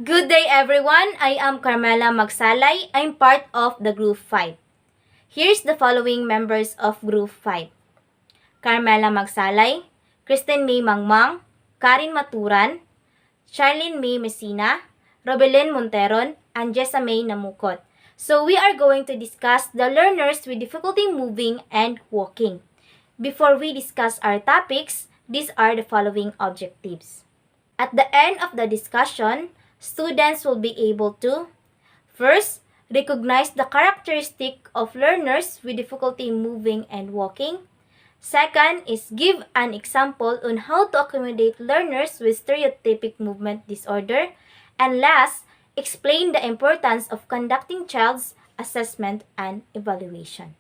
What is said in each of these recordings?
Good day everyone, I am Carmela Magsalay. I'm part of the Group 5. Here's the following members of Group 5. Carmela Magsalay, Kristen May Mangmang, Karin Maturan, Charlene May Messina, Robelyn Monteron, and Jessa May Namukot. So we are going to discuss the learners with difficulty moving and walking. Before we discuss our topics, these are the following objectives. At the end of the discussion, students will be able to first, recognize the characteristic of learners with difficulty moving and walking. Second is give an example on how to accommodate learners with stereotypic movement disorder. And last, explain the importance of conducting child's assessment and evaluation.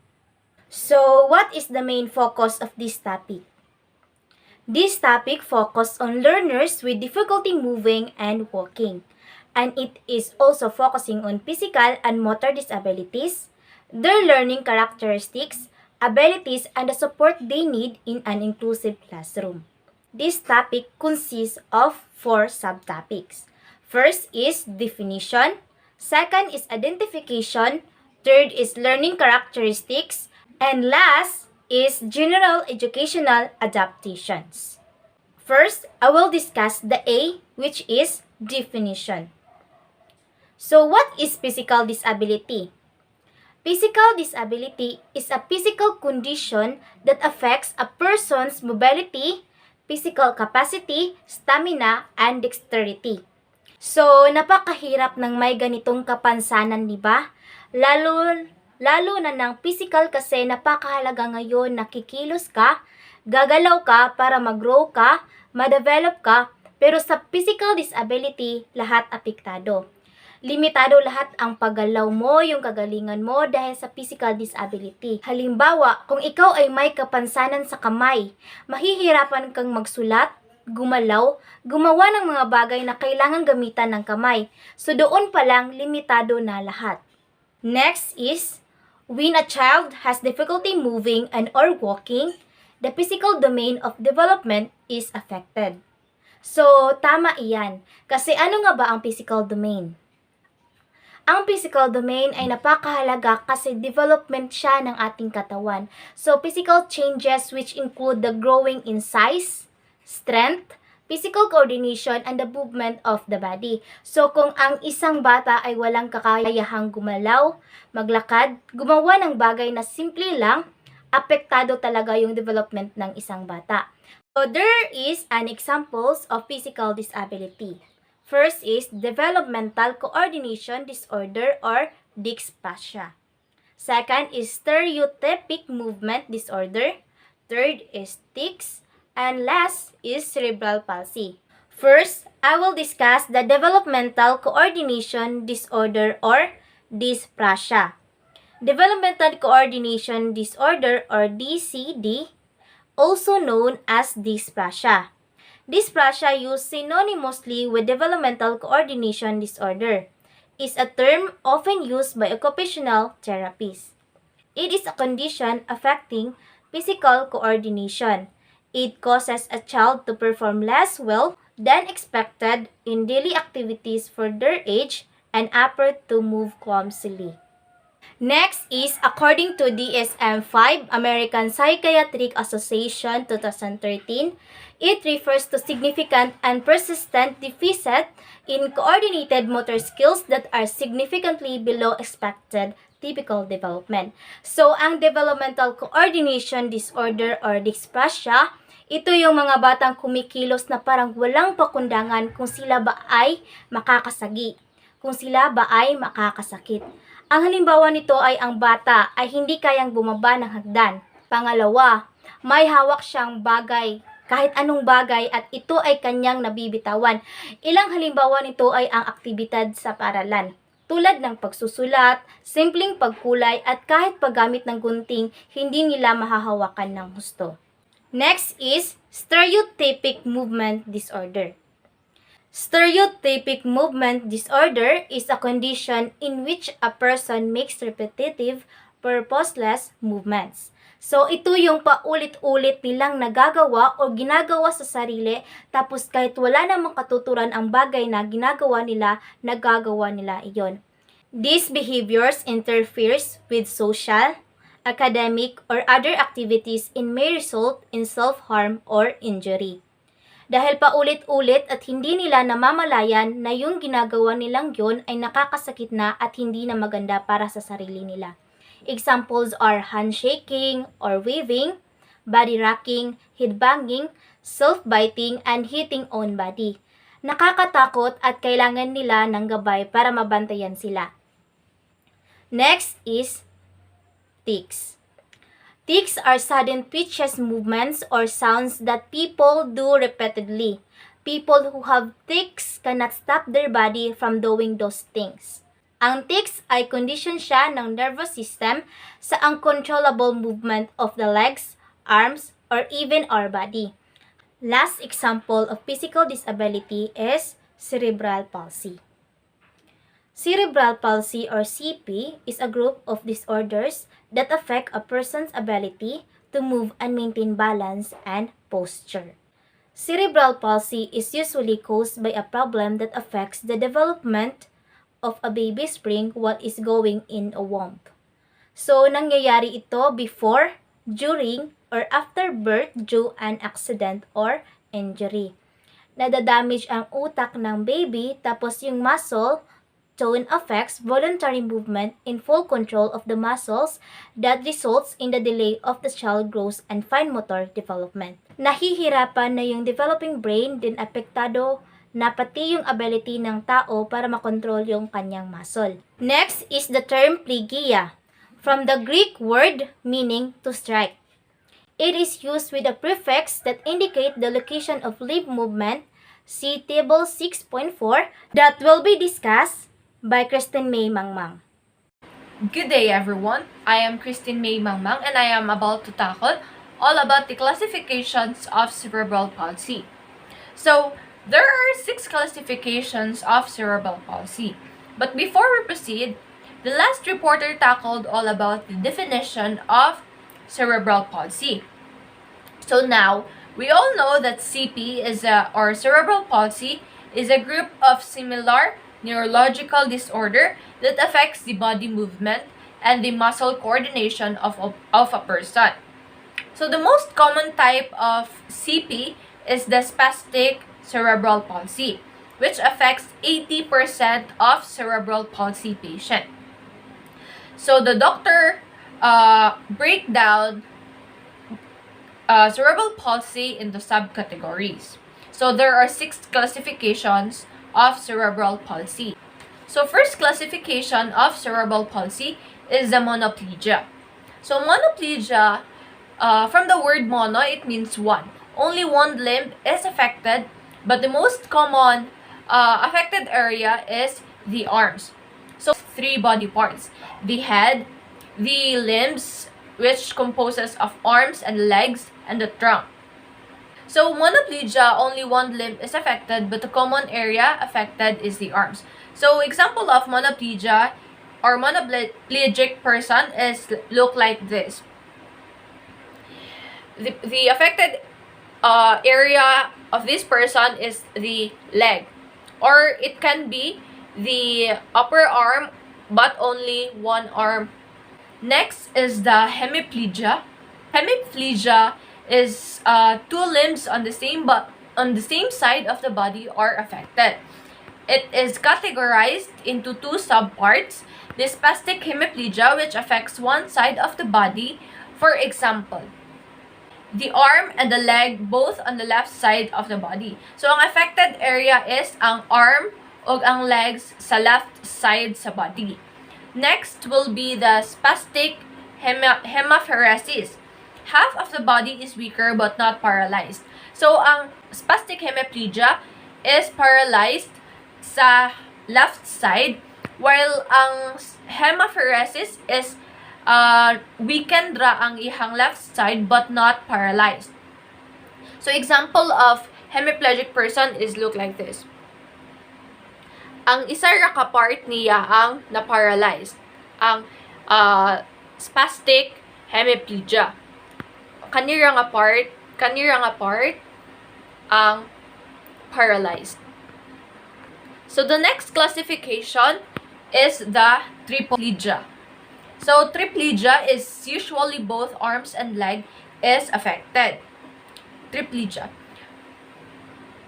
So, what is the main focus of this topic? This topic focuses on learners with difficulty moving and walking, and it is also focusing on physical and motor disabilities, their learning characteristics, abilities, and the support they need in an inclusive classroom. This topic consists of 4 subtopics. First is definition, second is identification, third is learning characteristics, and last is general educational adaptations. First, I will discuss the A, which is definition. So, what is physical disability? Physical disability is a physical condition that affects a person's mobility, physical capacity, stamina, and dexterity. So, napakahirap ng may ganitong kapansanan, di ba? Lalo na ng physical kasi napakahalaga ngayon na kikilos ka, gagalaw ka para mag-grow ka, ma-develop ka, pero sa physical disability, lahat apektado. Limitado lahat ang paggalaw mo, yung kagalingan mo dahil sa physical disability. Halimbawa, kung ikaw ay may kapansanan sa kamay, mahihirapan kang magsulat, gumalaw, gumawa ng mga bagay na kailangan gamitan ng kamay. So doon pa lang, limitado na lahat. Next is, when a child has difficulty moving and or walking, the physical domain of development is affected. So, tama iyan. Kasi ano nga ba ang physical domain? Ang physical domain ay napakahalaga kasi development siya ng ating katawan. So, physical changes which include the growing in size, strength, physical coordination, and the movement of the body. So, kung ang isang bata ay walang kakayahang gumalaw, maglakad, gumawa ng bagay na simple lang, apektado talaga yung development ng isang bata. So, there is an examples of physical disability. First is developmental coordination disorder or dyspraxia. Second is stereotypic movement disorder. Third is tics. And last is cerebral palsy. First, I will discuss the developmental coordination disorder or dyspraxia. Developmental coordination disorder or DCD, also known as dyspraxia. Dyspraxia used synonymously with developmental coordination disorder is a term often used by occupational therapists. It is a condition affecting physical coordination. It causes a child to perform less well than expected in daily activities for their age and appear to move clumsily. Next is, according to DSM-5, American Psychiatric Association 2013, it refers to significant and persistent deficit in coordinated motor skills that are significantly below expected typical development. So, ang developmental coordination disorder or dyspraxia, ito yung mga batang kumikilos na parang walang pakundangan kung sila ba ay makakasagi, kung sila ba ay makakasakit. Ang halimbawa nito ay ang bata ay hindi kayang bumaba ng hagdan. Pangalawa, may hawak siyang bagay, kahit anong bagay at ito ay kanyang nabibitawan. Ilang halimbawa nito ay ang aktibidad sa paaralan, tulad ng pagsusulat, simpleng pagkulay at kahit paggamit ng gunting, hindi nila mahahawakan ng husto. Next is stereotypic movement disorder. Stereotypic movement disorder is a condition in which a person makes repetitive, purposeless movements. So, ito yung paulit-ulit nilang nagagawa o ginagawa sa sarili, tapos kahit wala namang katuturan ang bagay na ginagawa nila, nagagawa nila iyon. These behaviors interferes with social, academic, or other activities and may result in self-harm or injury. Dahil paulit-ulit at hindi nila namamalayan na yung ginagawa nilang yun ay nakakasakit na at hindi na maganda para sa sarili nila. Examples are handshaking or waving, body rocking, headbanging, self-biting, and hitting on body. Nakakatakot at kailangan nila ng gabay para mabantayan sila. Next is tics. Tics are sudden twitches movements or sounds that people do repeatedly. People who have tics cannot stop their body from doing those things. Ang tics ay condition siya ng nervous system sa uncontrollable movement of the legs, arms, or even our body. Last example of physical disability is cerebral palsy. Cerebral palsy or CP is a group of disorders that affect a person's ability to move and maintain balance and posture. Cerebral palsy is usually caused by a problem that affects the development of a baby's brain while is going in a womb. So, nangyayari ito before, during, or after birth due an accident or injury. Nadadamage ang utak ng baby, tapos yung muscle tone affects voluntary movement in full control of the muscles that results in the delay of the child growth and fine motor development. Nahihirapan na yung developing brain, din apektado na pati yung ability ng tao para makontrol yung kanyang muscle. Next is the term plegia, from the Greek word meaning to strike. It is used with a prefix that indicate the location of limb movement. See Table 6.4 that will be discussed by Kristen May Mangmang. Good day everyone, I am Kristen May Mangmang and I am about to tackle all about the classifications of cerebral palsy. So, there are 6 classifications of cerebral palsy. But before we proceed, the last reporter tackled all about the definition of cerebral palsy. So now, we all know that CP or cerebral palsy is a group of similar neurological disorder that affects the body movement and the muscle coordination of a person. So the most common type of CP is the spastic cerebral palsy, which affects 80% of cerebral palsy patients. So the doctor break down cerebral palsy into subcategories. So there are 6 classifications of cerebral palsy. So first classification of cerebral palsy is the monoplegia. So monoplegia, from the word mono, it means one. Only one limb is affected, but the most common affected area is the arms. So 3 body parts: the head, the limbs, which composes of arms and legs, and the trunk. So monoplegia, only one limb is affected, but the common area affected is the arms. So example of monoplegia or monoplegic person is look like this. The affected area of this person is the leg, or it can be the upper arm but only one arm. Next is the hemiplegia. Hemiplegia is 2 limbs on the same side of the body are affected. It is categorized into 2 subparts: the spastic hemiplegia, which affects one side of the body. For example, the arm and the leg both on the left side of the body. So ang affected area is ang arm o ang legs sa left side sa body. Next will be the spastic hemiplegia. Half of the body is weaker but not paralyzed. So ang spastic hemiplegia is paralyzed sa left side, while ang hemiplegia is weakened ra ang ihang left side but not paralyzed. So example of hemiplegic person is look like this. Ang isa ra ka part niya ang na-paralyzed, ang spastic hemiplegia. kanira nga part ang paralyzed. So the next classification is the triplegia. So triplegia is usually both arms and leg is affected. Triplegia.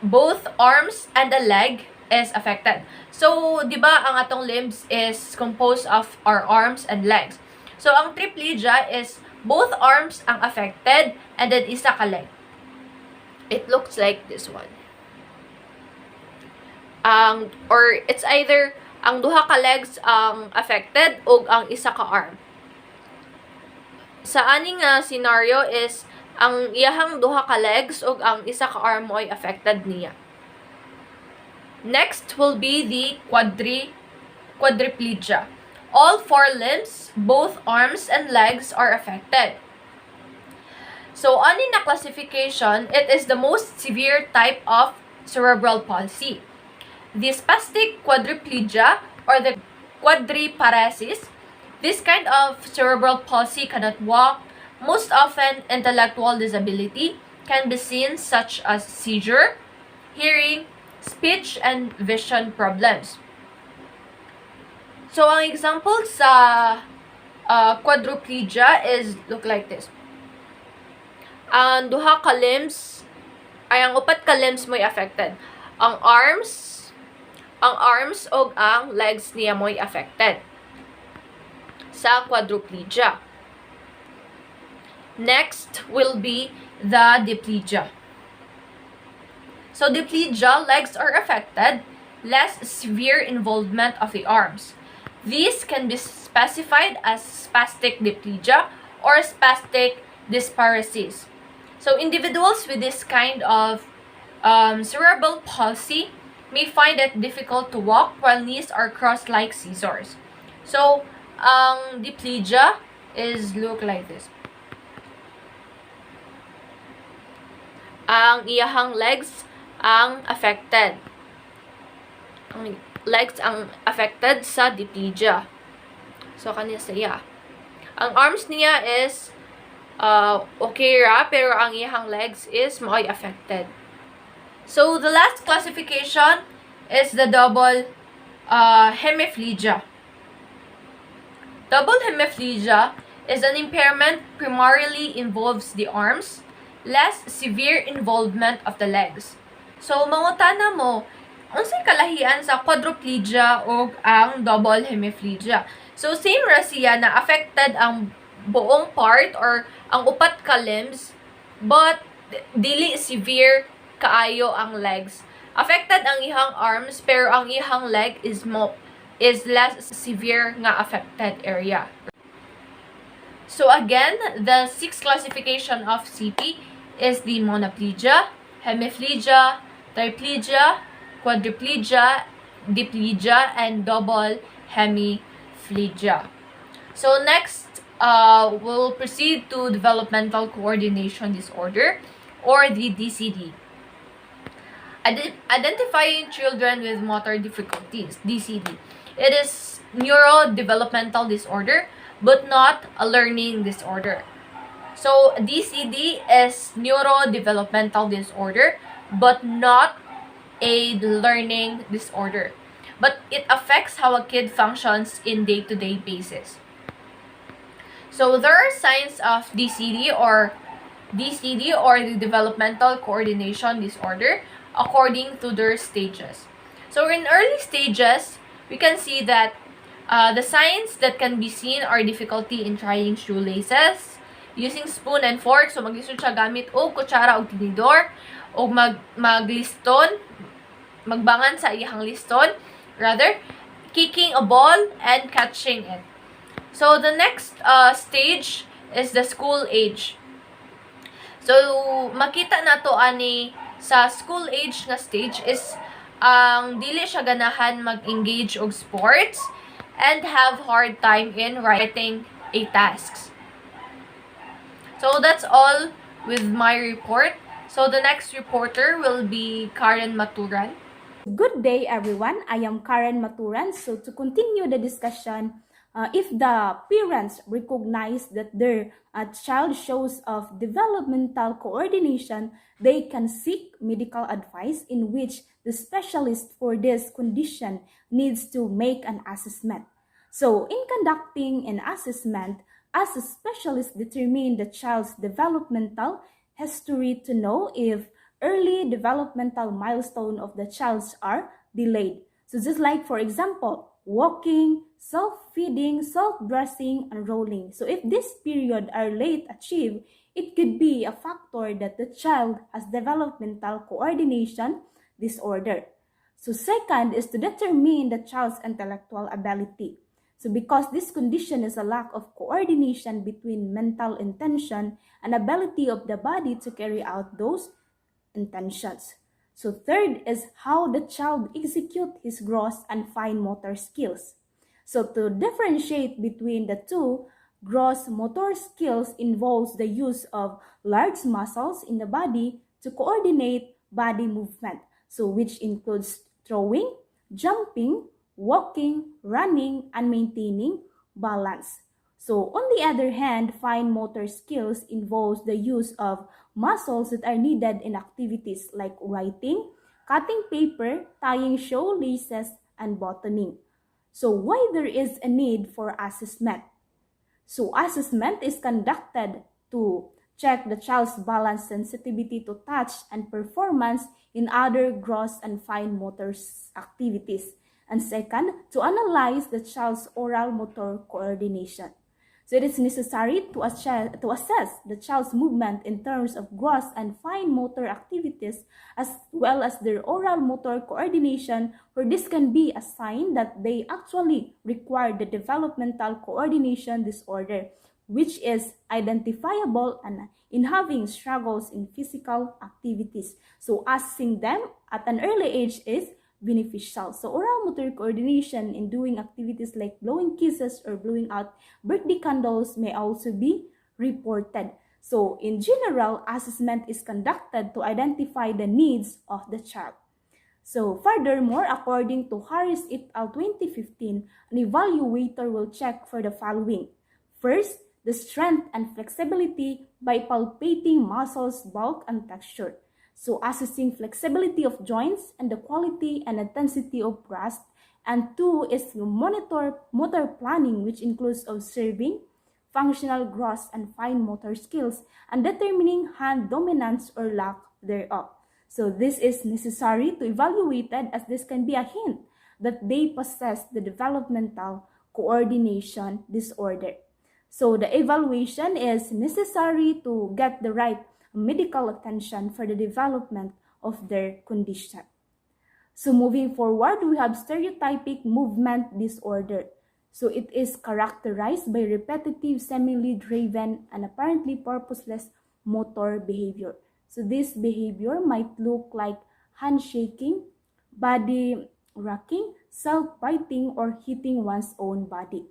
Both arms and the leg is affected. So, di ba ang atong limbs is composed of our arms and legs. So, ang triplegia is both arms ang affected and then isa ka leg. It looks like this one. Or it's either ang duha ka legs ang affected o ang isa ka arm. Sa aning scenario is ang iyahang duha ka legs o ang isa ka arm mo ay affected niya. Next will be the quadriplegia. All four limbs, both arms and legs are affected. So, ani na classification, it is the most severe type of cerebral palsy. The spastic quadriplegia or the quadriparesis, this kind of cerebral palsy cannot walk. Most often, intellectual disability can be seen such as seizure, hearing, speech, and vision problems. So, ang example sa quadriplegia is look like this. Ang duha ka limbs, ay ang upat ka limbs mo'y affected. Ang arms o ang legs niya mo'y affected sa quadriplegia. Next will be the diplegia. So diplegia, legs are affected, less severe involvement of the arms. These can be specified as spastic diplegia or spastic dysparesis. So individuals with this kind of cerebral palsy may find it difficult to walk while knees are crossed like scissors. So, ang diplegia is look like this. Ang iyahang legs ang affected. Ang legs ang affected sa diplegia. So, kanya siya. Ang arms niya is okay ra, pero ang iyahang legs is may affected. So, the last classification is the double hemiplegia. Double hemiplegia is an impairment primarily involves the arms, less severe involvement of the legs. So, mangutana mo, unsay kalahian sa quadriplegia o ang double hemiplegia? So, same ra siya na affected ang buong part or ang upat ka limbs, but dili severe kaayo ang legs. Affected ang ihang arms, pero ang ihang leg is less severe nga affected area. So again, the sixth classification of CP is the monoplegia, hemiplegia, triplegia, quadriplegia, diplegia, and double hemiplegia. So next, we'll proceed to developmental coordination disorder or the DCD. Identifying children with motor difficulties, DCD. It is neurodevelopmental disorder, but not a learning disorder. So, DCD is neurodevelopmental disorder, but not a learning disorder. But it affects how a kid functions in day-to-day basis. So, there are signs of DCD or the developmental coordination disorder according to their stages. So in early stages, we can see that the signs that can be seen are difficulty in tying shoelaces, using spoon and fork, so maglisod siya gamit o kutsara o tinidor, o magliston, magbangan sa iyang liston, rather, kicking a ball and catching it. So the next stage is the school age. So makita nato ani sa school age nga stage is ang dili siya ganahan mag-engage og sports and have hard time in writing a tasks. So that's all with my report. So the next reporter will be Karen Maturan. Good day, everyone. I am Karen Maturan. So to continue the discussion If the parents recognize that their child shows of developmental coordination, they can seek medical advice in which the specialist for this condition needs to make an assessment. So, in conducting an assessment, as a specialist determine the child's developmental history to know if early developmental milestone of the child's are delayed. So just like for example, walking, self-feeding, self-dressing, and rolling. So if this period are late achieved, it could be a factor that the child has developmental coordination disorder. So second is to determine the child's intellectual ability. So because this condition is a lack of coordination between mental intention and ability of the body to carry out those intentions. So third is how the child execute his gross and fine motor skills. So to differentiate between the two, gross motor skills involves the use of large muscles in the body to coordinate body movement. So which includes throwing, jumping, walking, running, and maintaining balance. So on the other hand, fine motor skills involves the use of muscles that are needed in activities like writing, cutting paper, tying shoelaces, and buttoning. So why there is a need for assessment? So assessment is conducted to check the child's balance, sensitivity to touch, and performance in other gross and fine motor activities. And second, to analyze the child's oral motor coordination. So it is necessary to assess the child's movement in terms of gross and fine motor activities as well as their oral motor coordination, where this can be a sign that they actually require the developmental coordination disorder, which is identifiable and in having struggles in physical activities. So assessing them at an early age is beneficial. So oral motor coordination in doing activities like blowing kisses or blowing out birthday candles may also be reported. So in general, assessment is conducted to identify the needs of the child. So furthermore, according to Harris et al. 2015, an evaluator will check for the following. First, the strength and flexibility by palpating muscles, bulk, and texture. So assessing flexibility of joints and the quality and intensity of thrust. And two is monitor motor planning, which includes observing functional gross and fine motor skills and determining hand dominance or lack thereof. So this is necessary to evaluate it, as this can be a hint that they possess the developmental coordination disorder. So the evaluation is necessary to get the right medical attention for the development of their condition. So moving forward, we have stereotypic movement disorder. So it is characterized by repetitive, semi-lead driven, and apparently purposeless motor behavior. So this behavior might look like handshaking, body rocking, self-biting, or hitting one's own body.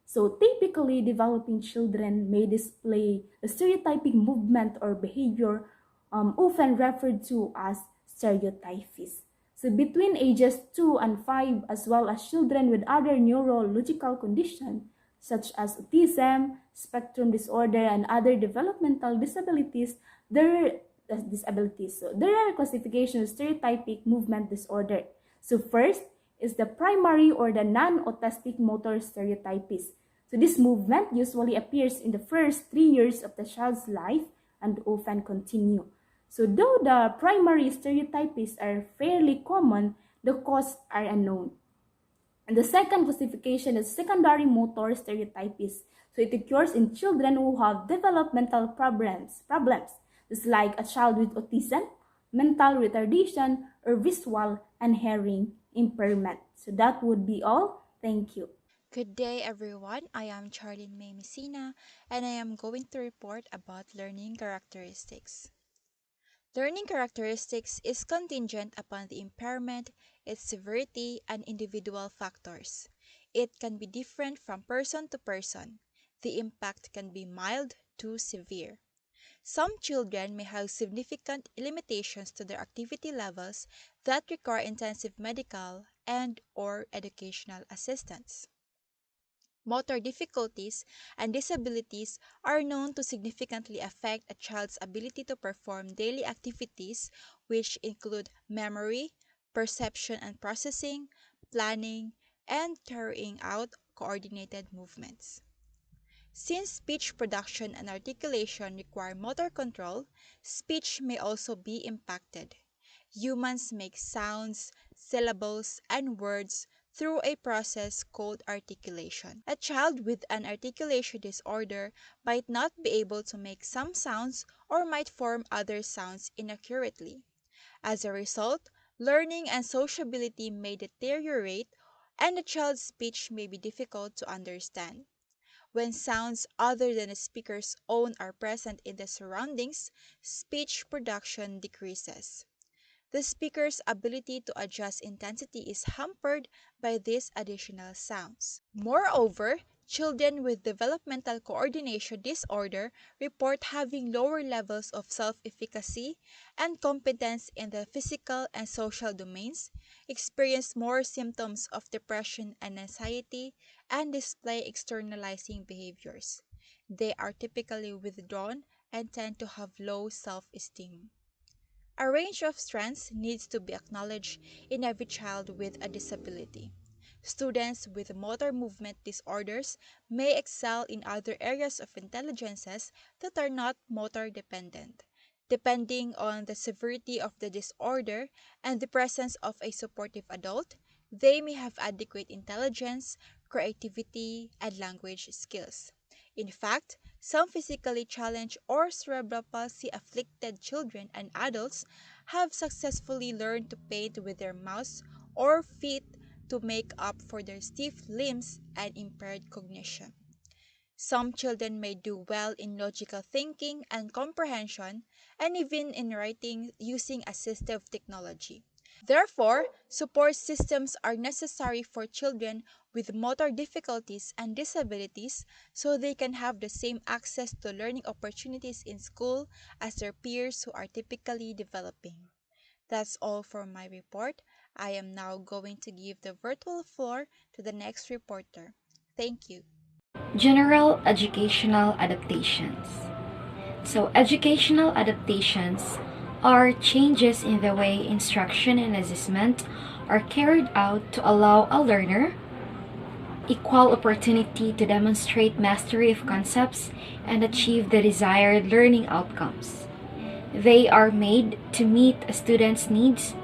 So typically, developing children may display a stereotypic movement or behavior, often referred to as stereotypes. So between ages 2 and 5, as well as children with other neurological conditions such as autism, spectrum disorder, and other developmental disabilities, So there are classifications of stereotypic movement disorder. So first is the primary or the non-autistic motor stereotypes. So this movement usually appears in the first 3 years of the child's life and often continue. So though the primary stereotypes are fairly common, the causes are unknown. And the second classification is secondary motor stereotypes. So it occurs in children who have developmental problems. It's like a child with autism, mental retardation, or visual and hearing impairment. So that would be all. Thank you. Good day, everyone. I am Charlene May Messina, and I am going to report about learning characteristics. Learning characteristics is contingent upon the impairment, its severity, and individual factors. It can be different from person to person. The impact can be mild to severe. Some children may have significant limitations to their activity levels that require intensive medical and/or educational assistance. Motor difficulties and disabilities are known to significantly affect a child's ability to perform daily activities, which include memory, perception and processing, planning, and carrying out coordinated movements. Since speech production and articulation require motor control, speech may also be impacted. Humans make sounds, syllables, and words through a process called articulation. A child with an articulation disorder might not be able to make some sounds or might form other sounds inaccurately. As a result, learning and sociability may deteriorate and the child's speech may be difficult to understand. When sounds other than the speaker's own are present in the surroundings, speech production decreases. The speaker's ability to adjust intensity is hampered by these additional sounds. Moreover, children with developmental coordination disorder report having lower levels of self-efficacy and competence in the physical and social domains, experience more symptoms of depression and anxiety, and display externalizing behaviors. They are typically withdrawn and tend to have low self-esteem. A range of strengths needs to be acknowledged in every child with a disability. Students with motor movement disorders may excel in other areas of intelligences that are not motor dependent. Depending on the severity of the disorder and the presence of a supportive adult, they may have adequate intelligence, creativity, and language skills. In fact, some physically challenged or cerebral palsy afflicted children and adults have successfully learned to paint with their mouths or feet to make up for their stiff limbs and impaired cognition. Some children may do well in logical thinking and comprehension, and even in writing using assistive technology. Therefore, support systems are necessary for children with motor difficulties and disabilities so they can have the same access to learning opportunities in school as their peers who are typically developing. That's all for my report. I am now going to give the virtual floor to the next reporter. Thank you. General educational adaptations. So, educational adaptations are changes in the way instruction and assessment are carried out to allow a learner equal opportunity to demonstrate mastery of concepts and achieve the desired learning outcomes. They are made to meet a student's needs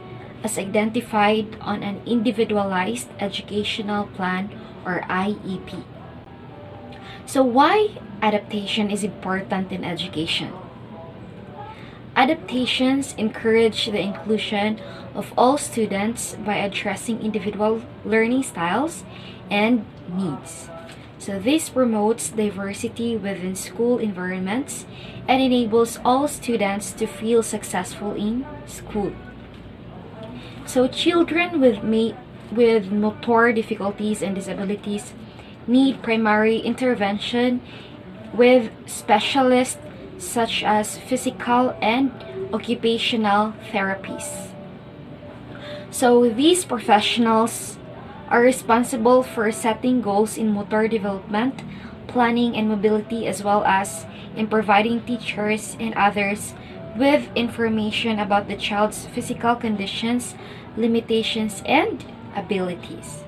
as identified on an individualized educational plan or IEP. So why adaptation is important in education? Adaptations encourage the inclusion of all students by addressing individual learning styles and needs. So this promotes diversity within school environments and enables all students to feel successful in school. So children with motor difficulties and disabilities need primary intervention with specialists such as physical and occupational therapies. So these professionals are responsible for setting goals in motor development, planning, and mobility, as well as in providing teachers and others with information about the child's physical conditions, limitations, and abilities.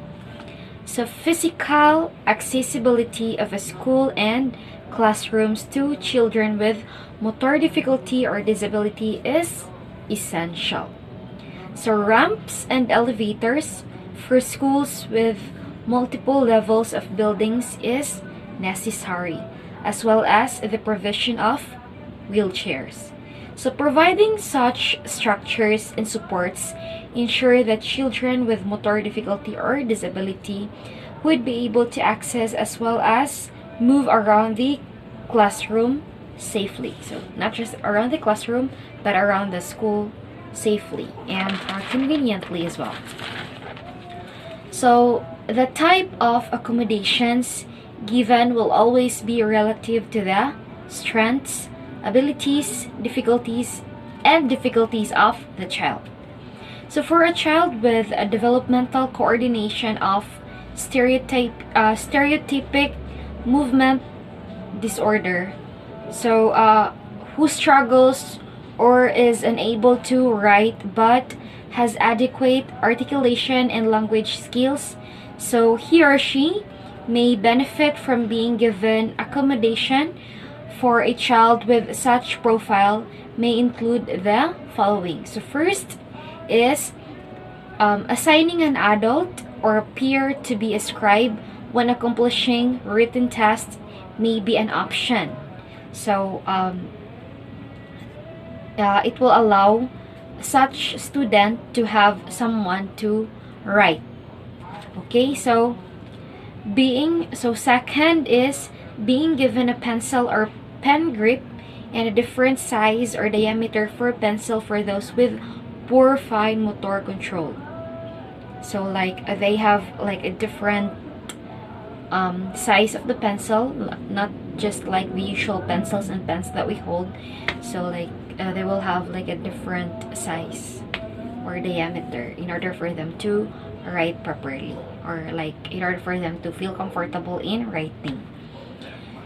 So physical accessibility of a school and classrooms to children with motor difficulty or disability is essential. So ramps and elevators for schools with multiple levels of buildings is necessary, as well as the provision of wheelchairs. So providing such structures and supports ensure that children with motor difficulty or disability would be able to access as well as move around the classroom safely. So not just around the classroom, but around the school safely and conveniently as well. So the type of accommodations given will always be relative to the strengths, abilities, difficulties of the child. So for a child with a developmental coordination of stereotypic movement disorder. So, who struggles or is unable to write but has adequate articulation and language skills. So, he or she may benefit from being given accommodation. For a child with such profile may include the following. So, first is assigning an adult or a peer to be a scribe when accomplishing written tasks may be an option. So, it will allow such student to have someone to write. Okay, so second is being given a pencil or pen grip and a different size or diameter for pencil for those with poor fine motor control. So like they have like a different size of the pencil, not just like the usual pencils and pens that we hold. So like they will have like a different size or diameter in order for them to write properly, or like in order for them to feel comfortable in writing.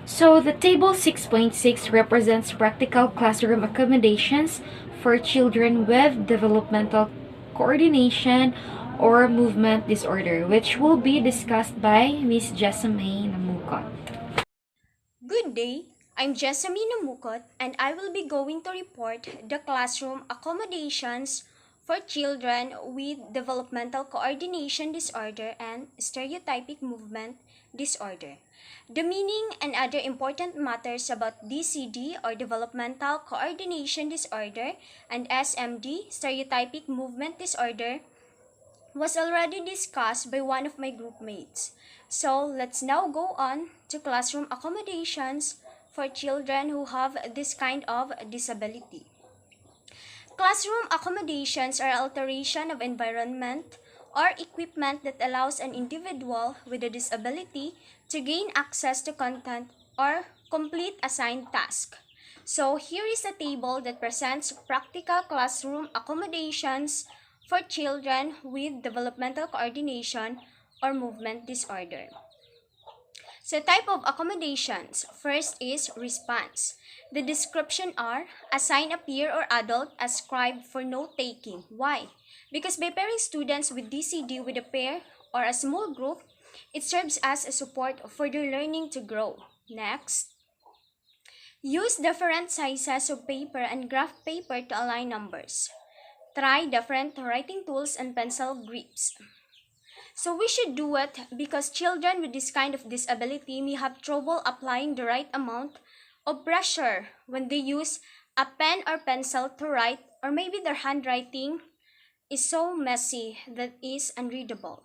So the table 6.6 represents practical classroom accommodations for children with developmental coordination or movement disorder, which will be discussed by Miss Jessamine Namukot. Good day, I'm Jessamine Namukot and I will be going to report the classroom accommodations for children with developmental coordination disorder and stereotypic movement disorder. The meaning and other important matters about DCD or developmental coordination disorder and SMD, stereotypic movement disorder, was already discussed by one of my group mates. So let's now go on to classroom accommodations for children who have this kind of disability. Classroom accommodations are alteration of environment or equipment that allows an individual with a disability to gain access to content or complete assigned task. So here is a table that presents practical classroom accommodations for children with developmental coordination or movement disorder. So type of accommodations. First is response. The description are assign a peer or adult as scribe for note-taking. Why? Because by pairing students with DCD with a pair or a small group, it serves as a support for their learning to grow. Next, use different sizes of paper and graph paper to align numbers. Try different writing tools and pencil grips. So we should do it because children with this kind of disability may have trouble applying the right amount of pressure when they use a pen or pencil to write, or maybe their handwriting is so messy that it is unreadable.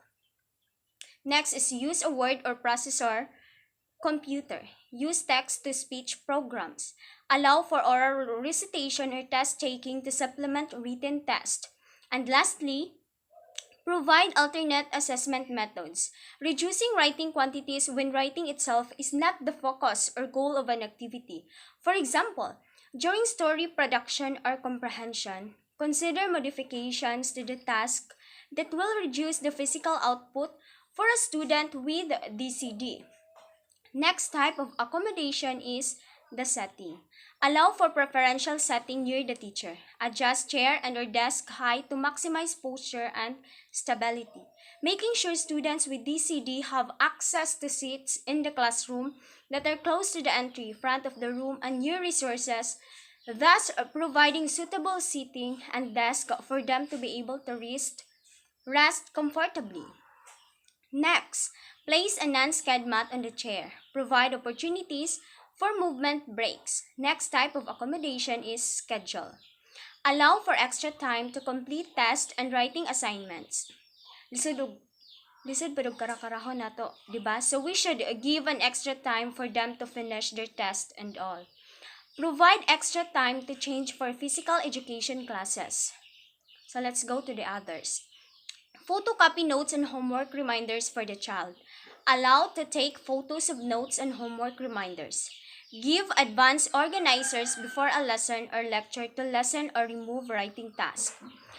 Next is use a word or processor computer. Use text-to-speech programs. Allow for oral recitation or test taking to supplement written test. And lastly, provide alternate assessment methods. Reducing writing quantities when writing itself is not the focus or goal of an activity. For example, during story production or comprehension, consider modifications to the task that will reduce the physical output for a student with DCD. Next type of accommodation is the setting. Allow for preferential setting near the teacher. Adjust chair and or desk height to maximize posture and stability. Making sure students with DCD have access to seats in the classroom that are close to the entry, front of the room, and near resources, thus providing suitable seating and desk for them to be able to rest comfortably. Next, place a non-sked mat on the chair. Provide opportunities for movement breaks. Next type of accommodation is schedule. Allow for extra time to complete tests and writing assignments. Lisod pa karakarahon nato, diba? So we should give an extra time for them to finish their test and all. Provide extra time to change for physical education classes. So let's go to the others. Photocopy notes and homework reminders for the child. Allow to take photos of notes and homework reminders. Give advance organizers before a lesson or lecture to lessen or remove writing tasks.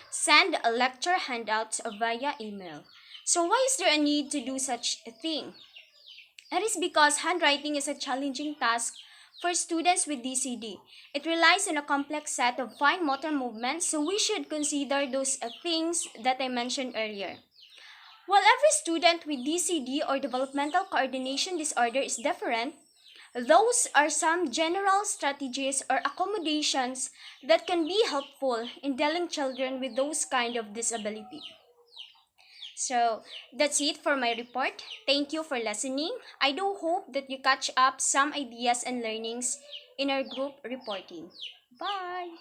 Send lecture handouts via email. So why is there a need to do such a thing? It is because handwriting is a challenging task for students with DCD. It relies on a complex set of fine motor movements, so we should consider those things that I mentioned earlier. While every student with DCD or developmental coordination disorder is different, those are some general strategies or accommodations that can be helpful in dealing children with those kind of disability. So that's it for my report. Thank you for listening. I do hope that you catch up some ideas and learnings in our group reporting. Bye!